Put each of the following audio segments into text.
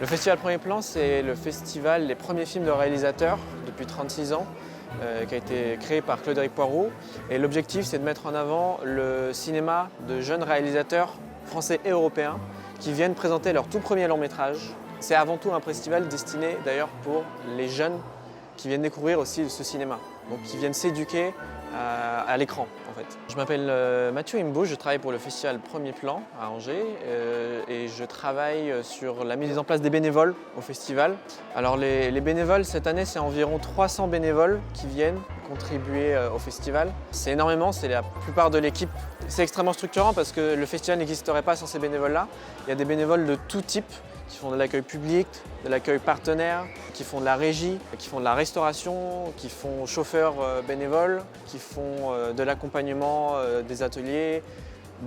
Le Festival Premier Plan, c'est le festival des premiers films de réalisateurs depuis 36 ans, qui a été créé par Claude-Éric Poirot. Et l'objectif, c'est de mettre en avant le cinéma de jeunes réalisateurs français et européens qui viennent présenter leur tout premier long métrage. C'est avant tout un festival destiné d'ailleurs pour les jeunes qui viennent découvrir aussi ce cinéma, donc qui viennent s'éduquer à l'écran en fait. Je m'appelle Mathieu Imbo, je travaille pour le festival Premier Plan à Angers et je travaille sur la mise en place des bénévoles au festival. Alors les bénévoles cette année, c'est environ 300 bénévoles qui viennent contribuer au festival. C'est énormément, c'est la plupart de l'équipe. C'est extrêmement structurant parce que le festival n'existerait pas sans ces bénévoles-là. Il y a des bénévoles de tout type qui font de l'accueil public, de l'accueil partenaire, qui font de la régie, qui font de la restauration, qui font chauffeurs bénévoles, qui font de l'accompagnement des ateliers,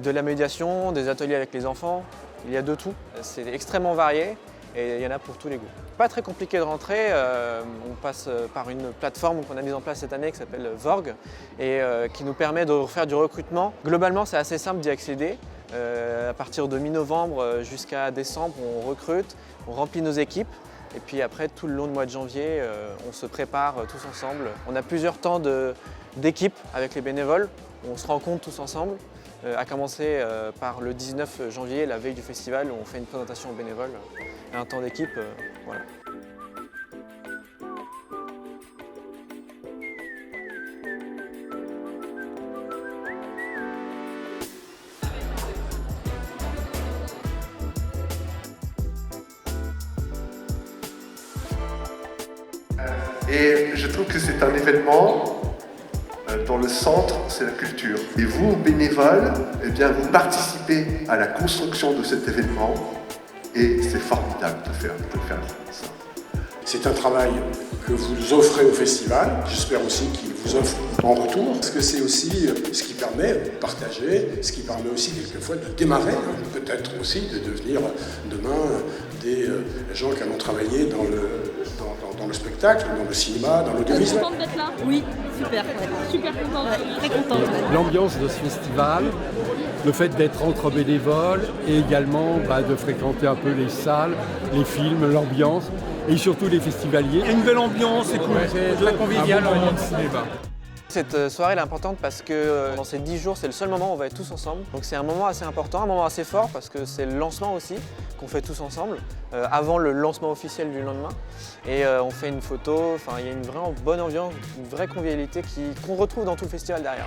de la médiation, des ateliers avec les enfants. Il y a de tout. C'est extrêmement varié et il y en a pour tous les goûts. Pas très compliqué de rentrer, on passe par une plateforme qu'on a mise en place cette année qui s'appelle Vorg et qui nous permet de faire du recrutement. Globalement, c'est assez simple d'y accéder. À partir de mi-novembre jusqu'à décembre, on recrute, on remplit nos équipes et puis après tout le long du mois de janvier, on se prépare tous ensemble. On a plusieurs temps d'équipe avec les bénévoles, on se rencontre tous ensemble, à commencer par le 19 janvier, la veille du festival, où on fait une présentation aux bénévoles et un temps d'équipe. Voilà. Et je trouve que c'est un événement dont le centre, c'est la culture. Et vous, bénévoles, eh bien, vous participez à la construction de cet événement et c'est formidable de faire ça. C'est un travail que vous offrez au festival, j'espère aussi qu'il vous offre en retour, parce que c'est aussi ce qui permet de partager, ce qui permet aussi quelquefois de démarrer, peut-être aussi de devenir demain des gens qui allons travailler dans le spectacle, dans le cinéma, dans l'audiovisuel. Contente d'être là ? Oui, super. Super contente. Très contente. L'ambiance de ce festival, le fait d'être entre bénévoles et également de fréquenter un peu les salles, les films, l'ambiance et surtout les festivaliers. Une belle ambiance, c'est cool, c'est de la conviviale en moment de cinéma. Cette soirée elle est importante parce que dans ces 10 jours, c'est le seul moment où on va être tous ensemble. Donc c'est un moment assez important, un moment assez fort parce que c'est le lancement aussi qu'on fait tous ensemble, avant le lancement officiel du lendemain. Et on fait une photo, il y a une vraiment bonne ambiance, une vraie convivialité qu'on retrouve dans tout le festival derrière.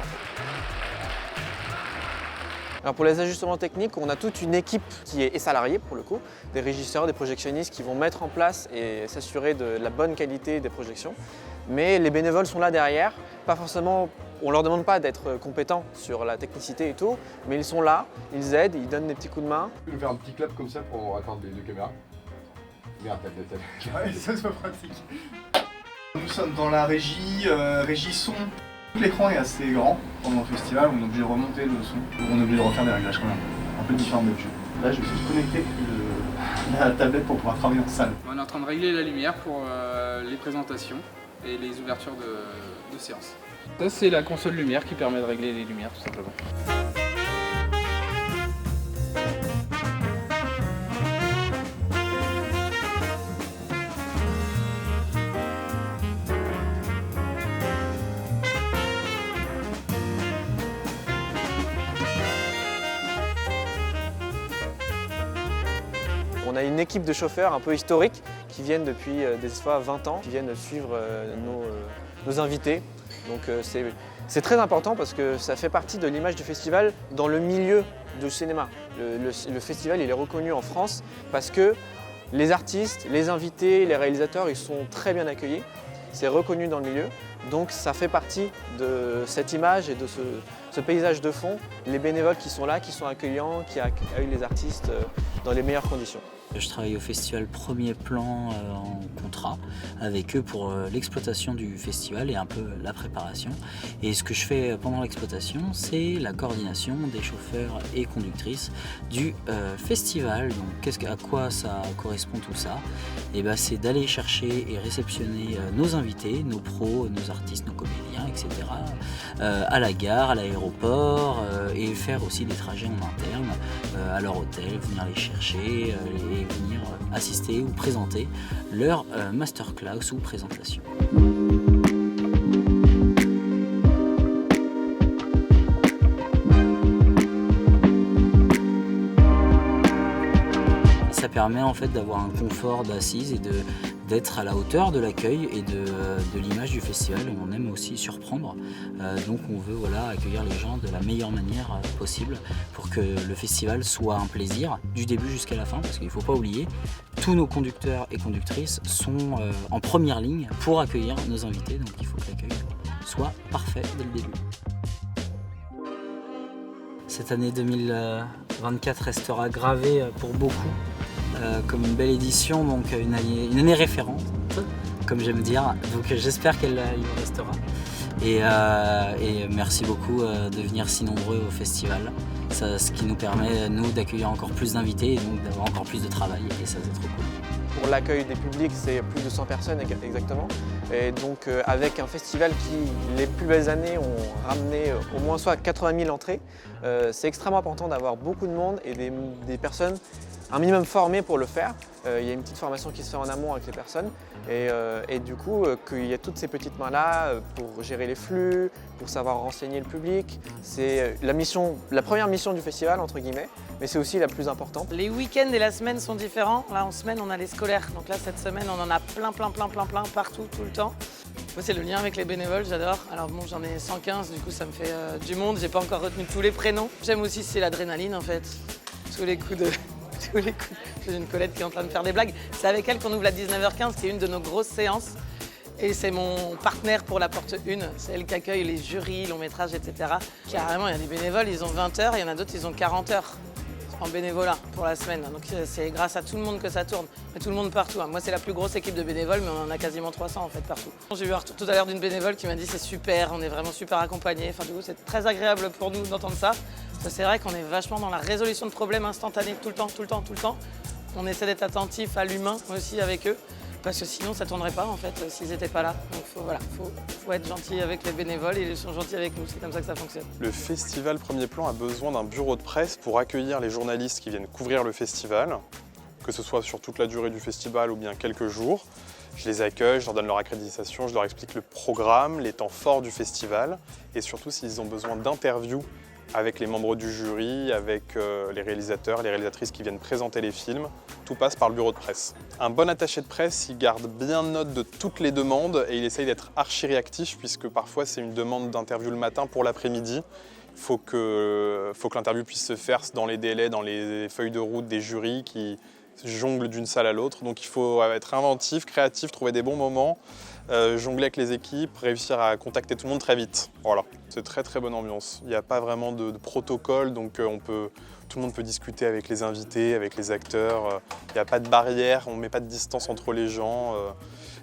Alors pour les ajustements techniques, on a toute une équipe qui est salariée pour le coup, des régisseurs, des projectionnistes qui vont mettre en place et s'assurer de la bonne qualité des projections. Mais les bénévoles sont là derrière, pas forcément, on ne leur demande pas d'être compétents sur la technicité et tout, mais ils sont là, ils aident, ils donnent des petits coups de main. Tu peux nous faire un petit clap comme ça pour accorder les deux caméras? Merde, t'as. Ouais, ça c'est pratique. Nous sommes dans la régie, régie son. L'écran est assez grand pendant le festival, on est obligé de remonter le son. On est obligé de refaire des réglages quand même, un peu différents d'habitude. Là je suis connecté la tablette pour pouvoir travailler en salle. On est en train de régler la lumière pour les présentations et les ouvertures de séances. Ça c'est la console lumière qui permet de régler les lumières tout simplement. On a une équipe de chauffeurs un peu historiques qui viennent depuis des fois 20 ans, qui viennent suivre nos invités. Donc c'est très important parce que ça fait partie de l'image du festival dans le milieu du cinéma. Le festival il est reconnu en France parce que les artistes, les invités, les réalisateurs ils sont très bien accueillis. C'est reconnu dans le milieu, donc ça fait partie de cette image et de ce paysage de fond. Les bénévoles qui sont là, qui sont accueillants, qui accueillent les artistes dans les meilleures conditions. Je travaille au festival Premier Plan en contrat avec eux pour l'exploitation du festival et un peu la préparation. Et ce que je fais pendant l'exploitation, c'est la coordination des chauffeurs et conductrices du festival. Donc à quoi ça correspond tout ça? Et ben, c'est d'aller chercher et réceptionner nos invités, nos pros, nos artistes, nos comédiens, etc. À la gare, à l'aéroport et faire aussi des trajets en interne à leur hôtel, venir les chercher et et venir assister ou présenter leur masterclass ou présentation. Ça permet en fait d'avoir un confort d'assise et d'être à la hauteur de l'accueil et de l'image du festival. On aime aussi surprendre, donc on veut accueillir les gens de la meilleure manière possible pour que le festival soit un plaisir du début jusqu'à la fin, parce qu'il ne faut pas oublier, tous nos conducteurs et conductrices sont en première ligne pour accueillir nos invités, donc il faut que l'accueil soit parfait dès le début. Cette année 2024 restera gravée pour beaucoup comme une belle édition, donc une année référente, comme j'aime dire. Donc j'espère qu'elle y restera. Et merci beaucoup de venir si nombreux au festival. Ce qui nous permet, nous, d'accueillir encore plus d'invités et donc d'avoir encore plus de travail. Et ça, c'est trop cool. Pour l'accueil des publics, c'est plus de 100 personnes exactement. Et donc avec un festival qui, les plus belles années, ont ramené au moins soit 80 000 entrées, c'est extrêmement important d'avoir beaucoup de monde et des personnes un minimum formées pour le faire. Il y a une petite formation qui se fait en amont avec les personnes et du coup qu'il y a toutes ces petites mains-là pour gérer les flux, pour savoir renseigner le public. C'est la première mission du festival, entre guillemets, mais c'est aussi la plus importante. Les week-ends et la semaine sont différents. Là, en semaine, on a les scolaires. Donc là, cette semaine, on en a plein, partout, tout le temps. Moi, c'est le lien avec les bénévoles, j'adore. Alors bon, j'en ai 115, du coup, ça me fait du monde. J'ai pas encore retenu tous les prénoms. J'aime aussi, c'est l'adrénaline, en fait. Tous les coups de... J'ai une Colette qui est en train de faire des blagues. C'est avec elle qu'on ouvre la 19h15, qui est une de nos grosses séances. Et c'est mon partenaire pour la porte 1. C'est elle qui accueille les jurys, long métrage, etc. Carrément, il y a des bénévoles, ils ont 20 heures, il y en a d'autres, ils ont 40 heures en bénévolat pour la semaine. Donc c'est grâce à tout le monde que ça tourne. Mais tout le monde partout. Moi, c'est la plus grosse équipe de bénévoles, mais on en a quasiment 300 en fait partout. J'ai eu un retour tout à l'heure d'une bénévole qui m'a dit c'est super, on est vraiment super accompagnés. Enfin, du coup, c'est très agréable pour nous d'entendre ça. C'est vrai qu'on est vachement dans la résolution de problèmes instantanés tout le temps. On essaie d'être attentif à l'humain aussi avec eux, parce que sinon ça ne tournerait pas en fait s'ils n'étaient pas là. Donc faut être gentil avec les bénévoles et ils sont gentils avec nous, c'est comme ça que ça fonctionne. Le festival Premier Plan a besoin d'un bureau de presse pour accueillir les journalistes qui viennent couvrir le festival, que ce soit sur toute la durée du festival ou bien quelques jours. Je les accueille, je leur donne leur accréditation, je leur explique le programme, les temps forts du festival et surtout s'ils ont besoin d'interviews avec les membres du jury, avec les réalisateurs, les réalisatrices qui viennent présenter les films. Tout passe par le bureau de presse. Un bon attaché de presse, il garde bien note de toutes les demandes et il essaye d'être archi-réactif puisque parfois c'est une demande d'interview le matin pour l'après-midi. Il faut que l'interview puisse se faire dans les délais, dans les feuilles de route des jurys qui jonglent d'une salle à l'autre. Donc il faut être inventif, créatif, trouver des bons moments, jongler avec les équipes, réussir à contacter tout le monde très vite. Voilà, c'est très bonne ambiance. Il n'y a pas vraiment de protocole, donc tout le monde peut discuter avec les invités, avec les acteurs. Il n'y a pas de barrière, on ne met pas de distance entre les gens.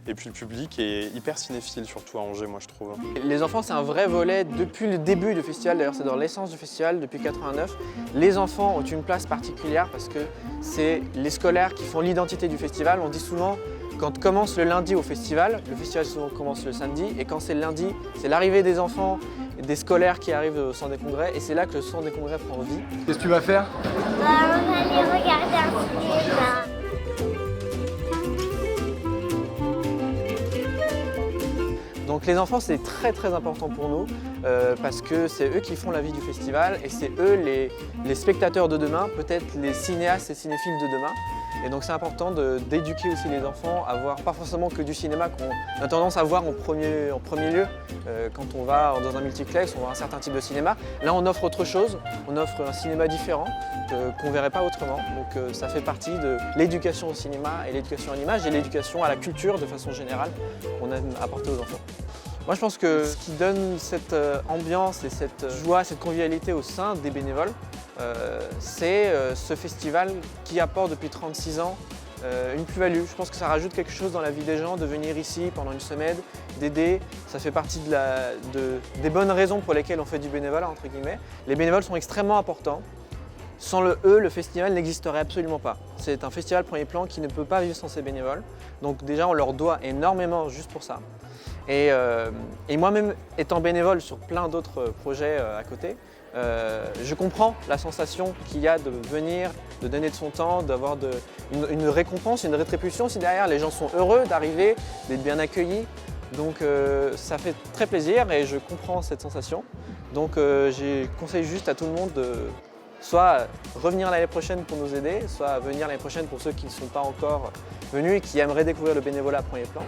Et puis le public est hyper cinéphile, surtout à Angers, moi je trouve. Les enfants, c'est un vrai volet depuis le début du festival, d'ailleurs c'est dans l'essence du festival depuis 89. Les enfants ont une place particulière parce que c'est les scolaires qui font l'identité du festival. On dit souvent, quand commence le lundi au festival souvent commence le samedi, et quand c'est le lundi, c'est l'arrivée des enfants et des scolaires qui arrivent au centre des congrès, et c'est là que le centre des congrès prend vie. Qu'est-ce que tu vas faire? On va aller regarder un cinéma. Donc les enfants, c'est très important pour nous parce que c'est eux qui font la vie du festival et c'est eux les spectateurs de demain, peut-être les cinéastes et cinéphiles de demain. Et donc c'est important d'éduquer aussi les enfants à voir pas forcément que du cinéma qu'on a tendance à voir en premier lieu. Quand on va dans un multiplex, on voit un certain type de cinéma. Là on offre autre chose, on offre un cinéma différent qu'on ne verrait pas autrement. Donc ça fait partie de l'éducation au cinéma et l'éducation à l'image et l'éducation à la culture de façon générale qu'on aime apporter aux enfants. Moi je pense que ce qui donne cette ambiance et cette joie, cette convivialité au sein des bénévoles, c'est ce festival qui apporte depuis 36 ans une plus-value. Je pense que ça rajoute quelque chose dans la vie des gens de venir ici pendant une semaine, d'aider. Ça fait partie des bonnes raisons pour lesquelles on fait du bénévolat, entre guillemets. Les bénévoles sont extrêmement importants. Sans eux, le festival n'existerait absolument pas. C'est un festival Premier Plan qui ne peut pas vivre sans ses bénévoles. Donc déjà, on leur doit énormément juste pour ça. Et moi-même, étant bénévole sur plein d'autres projets à côté, je comprends la sensation qu'il y a de venir, de donner de son temps, d'avoir une récompense, une rétribution si derrière les gens sont heureux d'arriver, d'être bien accueillis. Donc ça fait très plaisir et je comprends cette sensation. Donc je conseille juste à tout le monde de soit revenir l'année prochaine pour nous aider, soit venir l'année prochaine pour ceux qui ne sont pas encore venus et qui aimeraient découvrir le bénévolat à premier plan.